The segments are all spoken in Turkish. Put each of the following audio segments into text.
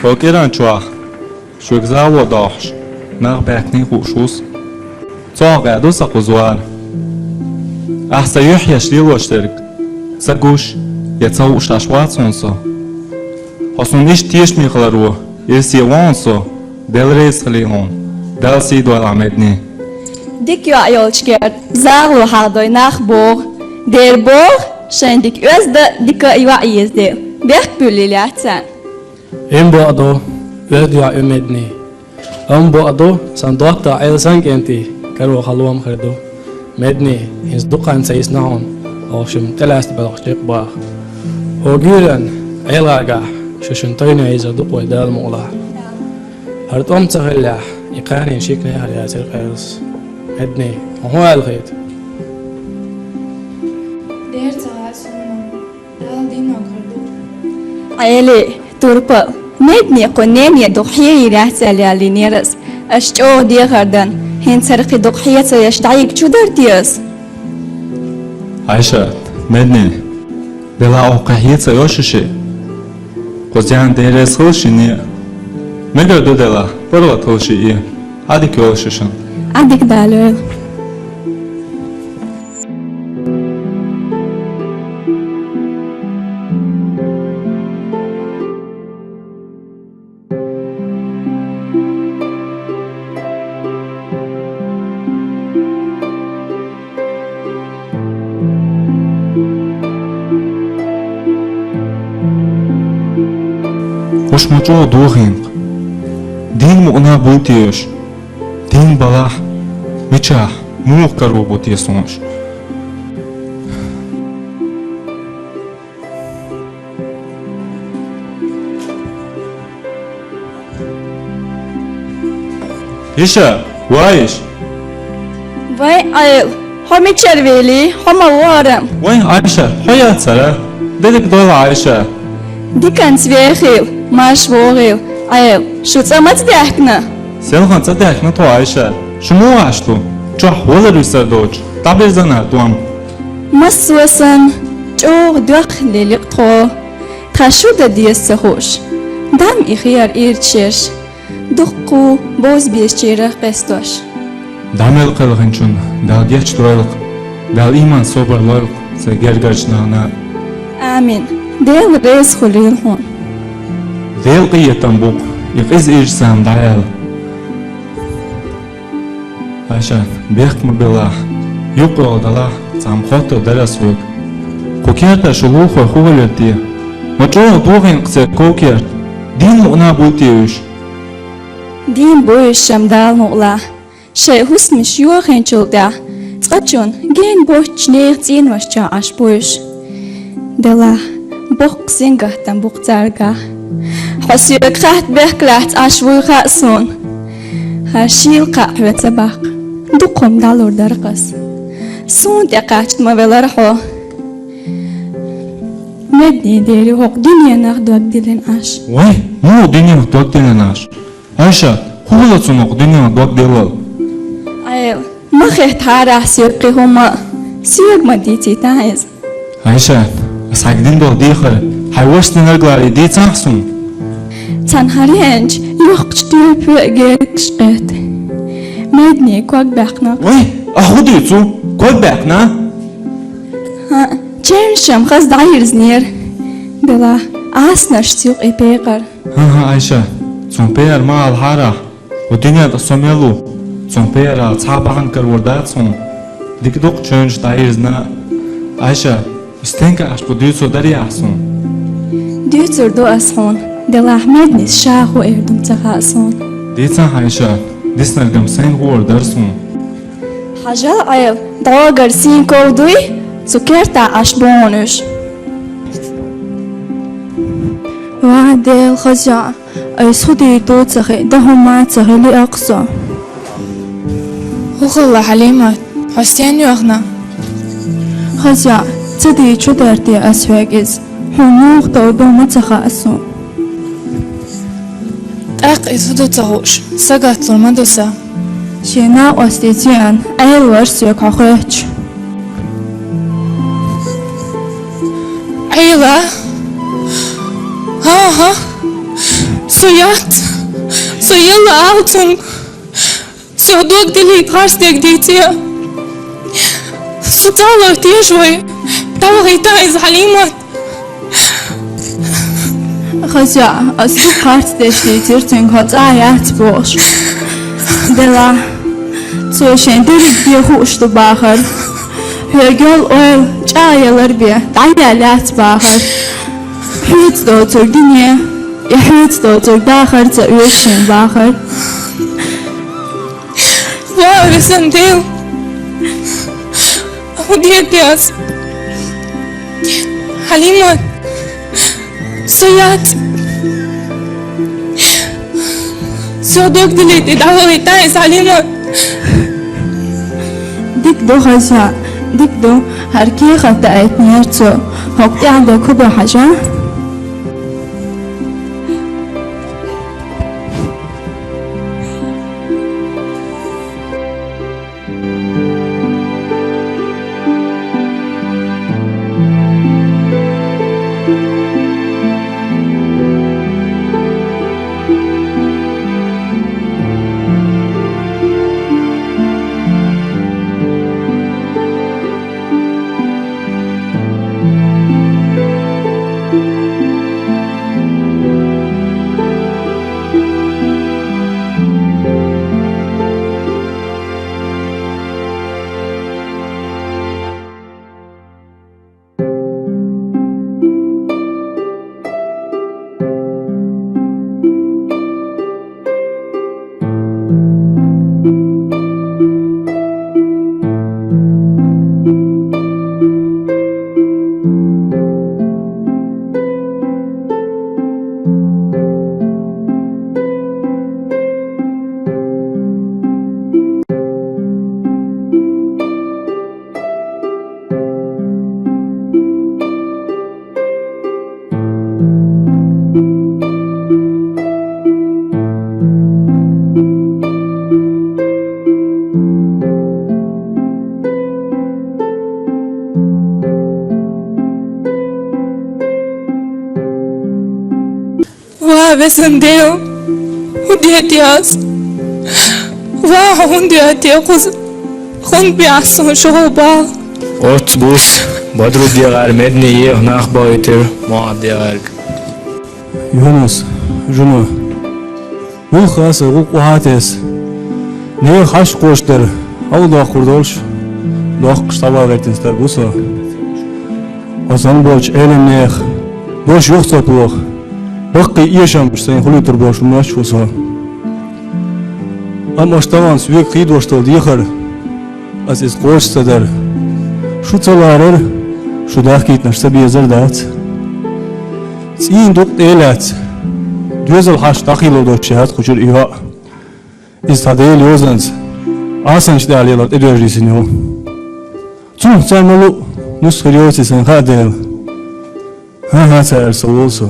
Kokiran chua. Shugzawo dosh. Nach bekni khushus. Tsaga do sakuzwar. Ahsa yuhya shli washterk. Sagush. Yatsaw ushashwat sonso. Hasunish tish mi khlaru. Yesi wanso. Delreis khlihon. Dalsi do alamedni. Dik yo ayolchker. Zaglo hadoy nach bor. Der bor. Shendik özde dika iwa yezde. Bek büllilatsan. Em boado. Vedya umedni. Boado sandota ayelsan kenti. Karu khalwam khirdo. Medni his dukan sayis nahon. Oshum telast balaqchiq ba. Hogiran ayelga shushuntayna iza duqwa dal muqla. Hartom tsaghilla iqani shikna ya yasir qayrs. Medni huwa alkhayt. Der saat sunna. Dal dino khirdo. Ayeli turpa. Medni qoneni dukhiyyi rahsal yalineras. Ashcho diğerden. Hen sarqi dukhiyatsa yashtayik chudar dias. Aisha, medni. Bela oqahiyatsa yoshishi. Qozyan deres khulshini. Megar dodela, porla tolshi. Adik yoshishin. Adik dalol. Hoşmucu doğin. Din muğna butiyoş. Din balah. Miça. Muğ karu butiyosunuz. Isha, vaiş. Vay ayol. Homi çerveli, homa varım. Vay Aisha, hayat sara. Dedik dola Aisha. Dikan svehil, marş voril. Ayol, şu tsamat dehkna. Sen hansa dehkna to Aisha. Şumu açtu. Çok volar üserdoç. Tabir zana tuam. Maswasan, çok döklelik to. Taşu da diyesi hoş. Dam ikhiyar irçiş. Dukku boz bir çeyre bestoş. Damel qilg'inchun, dal geç doyliq, dal iman soberloyliq, se gergajnana. Amin. Del rez khulil hon. Del qiyetan buq, iqiz irsam dayal. Aisha, bekmi bila, yuqro dala, sam khoto darasuk. Kokierta shulu khoy khuvalerti. Mocho doğin qse kokier. Din mu'na butiyosh. Din boyuş şamdal muğla. Şey husmiş yuğen çulda. Tqachun gen boş neh zin vaşça aş boyuş. Dela bok zingahtan bok zarga. Hasiyo qaht beklat aş vuyqa son. Hashil qahvet sabah. Duqom dalur darqas. Son taqacht mavelar ho. Medni deri hoq dünya naqduak dilen aş. Vay, mu dünya doq dilenash. Aisha, hulatsunoq dünya doq dilal. Ayol, maheh tarah siyqi huma. Siyqma diti taiz. Aisha, asagdin do dikhar, haywarstin arglari di tsahsun. Tanharenç yoqç tüpü gerqşqet. Medni kog baqna. Vay, ahuditsu, koy bekna. Ha, çenşam khaz dayirznir. Dela asnash siyq ipeqar. Ha Aisha, sonpeer ma alhara. O dünyada somelu. Sonpeer al sabahan karwardatsun. Dikdok chönch dairzna. Aisha, istenka ash bu düso daryasun. Dütsur do ashon. Dela mednis shahu erdum taqason. Ditsan Aisha, disnargam sen huor darsun. Hajal ayol, dawagar sin kovduy. Sukerta ashbonush. وعدل خزع أي صدي توتخي دهما تخلي أقصى وخلا حليمات حسين يوخنا خزع تدي شدرتي أسواقز حنوخ تودو متخا أسو أق إسودو تغوش سقط المدوسة شينا واستيتيان أي الورسيك عخيتش عيلة ها Så gäller allting. Så jag dog till lite harsteg dit jag. Så talar det شوي. talar inte ens Halimat. خزيا أسلوب هارت دشتير تنقط آيات بوش دلا سوشين دريك بيخوش تباخر هيقول أول جايلر بيه دعيالات باخر حيت دوتر دنيا يحيت دوتر داخر تأويشين باخر وارسنديل وديت ياس Halimat Soyat صدق دليت دعوة تايس Halimat ديك دو خزيا ديك دو هركي خطأت نيرتو هوقتي عنده كبر حاجة وابسنديل وديت ياس وهوندي أتيقظ خون بيعصون شغوبا Ot bus badru diğer medni ye nach boyter ma diğer. Yunus, Juno. Bu khasa bu qahates. Ne haş qoşlar. Allah qurdolş. Loq qıştava vertinsler busa. Ozan boç eleneh. Boş yok saploq. Baqqi yaşamış sen hulutur boşunlaş olsa. Ama ştavan süvek qid boştal diyxar. Aziz qoş sadar. Şu çalarır, şu dağıt naşsa bir yazar dağıt. Sin dok delat. Düzel haş dahil oldu şehat kuçur iva. İstadel yozans. Asan işte aliyalar ediyorsun yo. Tüm sarmalı nusxiriyosi sen hadel. Ha ser solso.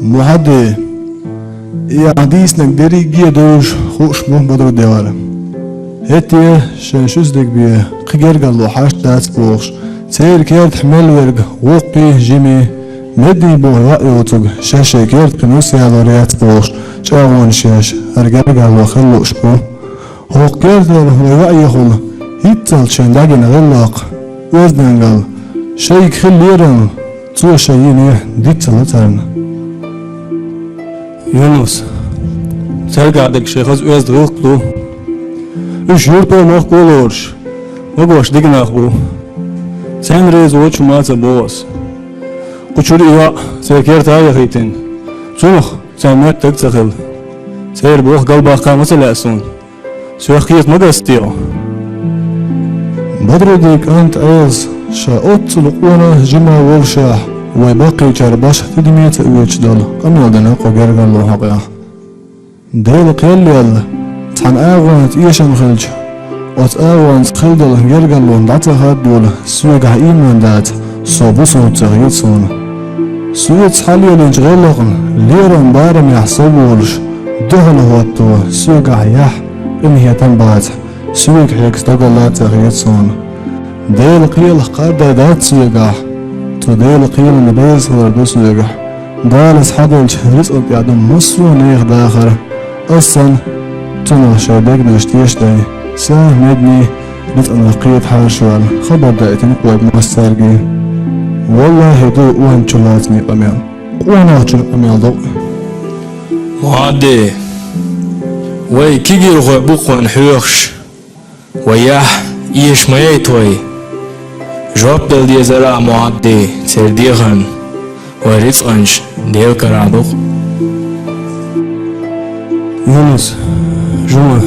Muhaddi. Ya hadisnek deri giyedoş hoş mu badro devalim. هتيه شنشوزدك بيه قيرقا لو حاش دات بوغش سير كيرت حمل ورق وقي جيمي مدي بو رأي وطق شاشة كيرت قنوسي على ريات بوغش شاوان شاش هرقرقا لو خلوش بو هو كيرت لو رأي خل هيتال شنداقين غلاق وزننقل شيك خليرن تو شييني ديتال ترن Yunus. Sergadek şehaz öz ruhlu. Üç yurt olmak olur. O boş dignak bu. Sen rez o çumatsa boğaz. Kuçur iva seker taya hitin. Sunuh sen mettek çakıl. Ser boğ galbaqqa meselesun. Söhkiyet magastiyo. بدردك أنت أيز شاءت لقونا جمع وغشاح وباقي جرباش تدمية ويجدل قمنا دناق وقرقا الله حقيا ديل قيل يلا تحن آغوان تيشن خلج وات آغوان تخلدل قرقا الله دعتا هاد دول سوقع إيمان دات صوبو صوت تغييت صونا سويت حاليا لنجغلقن ليران بارم يحصب ولش دهل هو التوى سوقع يح إنهي تنبات سويك حيكس دقلات تغييت صونا ديل قيل قادة دات سوقع تو ديل قيل نبيز غردو سوقع دالس حدلش رزقك يعدم مصو نيخ داخر أصلا تنا شايدك نشتيش داي ساه مدني رزق نقيت حاشوال خبر دايتن قويب مسترقي والله دو وان چلاتني قميل وانا چل قميل دو معدي وي كيجي رغو بوقوان حيوخش وياح إيش ميتوي جواب دل دي زرع معدي ترديغن ورزقنش ديل كرادوخ يونس جمع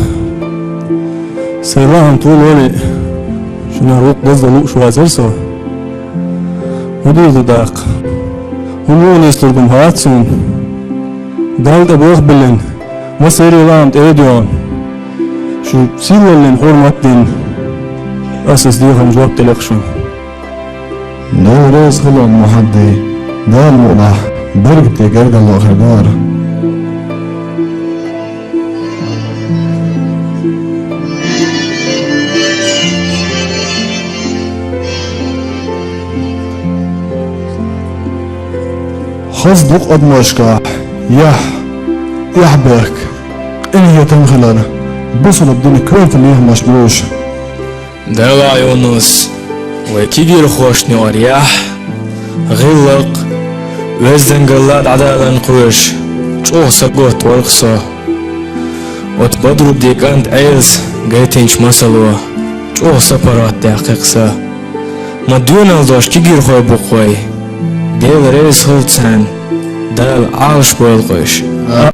سيلاهم طول ولي شنا روق دزد لوق شو عزرسو ودود داق هلون يسلرقم هاتسون دالت أبوخ بلن ما سيري لام تأيديون شو سيلن حرمت دين أساس ديهم جواب تلقشون دال ريز خلون محدي دال مؤلاح برقتي قرق الله خردار خصدق أدمشكا يحبك إن هي تنخلنا بصل الدنيا كرت اللي هم مشبوش دلع يونس وكيجي رخوشني ورياح غلق وزن قلاد عدالن قوش چوه سقوت ورقصة وتبضرب ديك أنت عيز قيتينش مسلوه چوه سپرات دقيقسة ما دون الدوش كيجي رخوي بقوي ديل ريز هلتسان دال عالش بويل قوش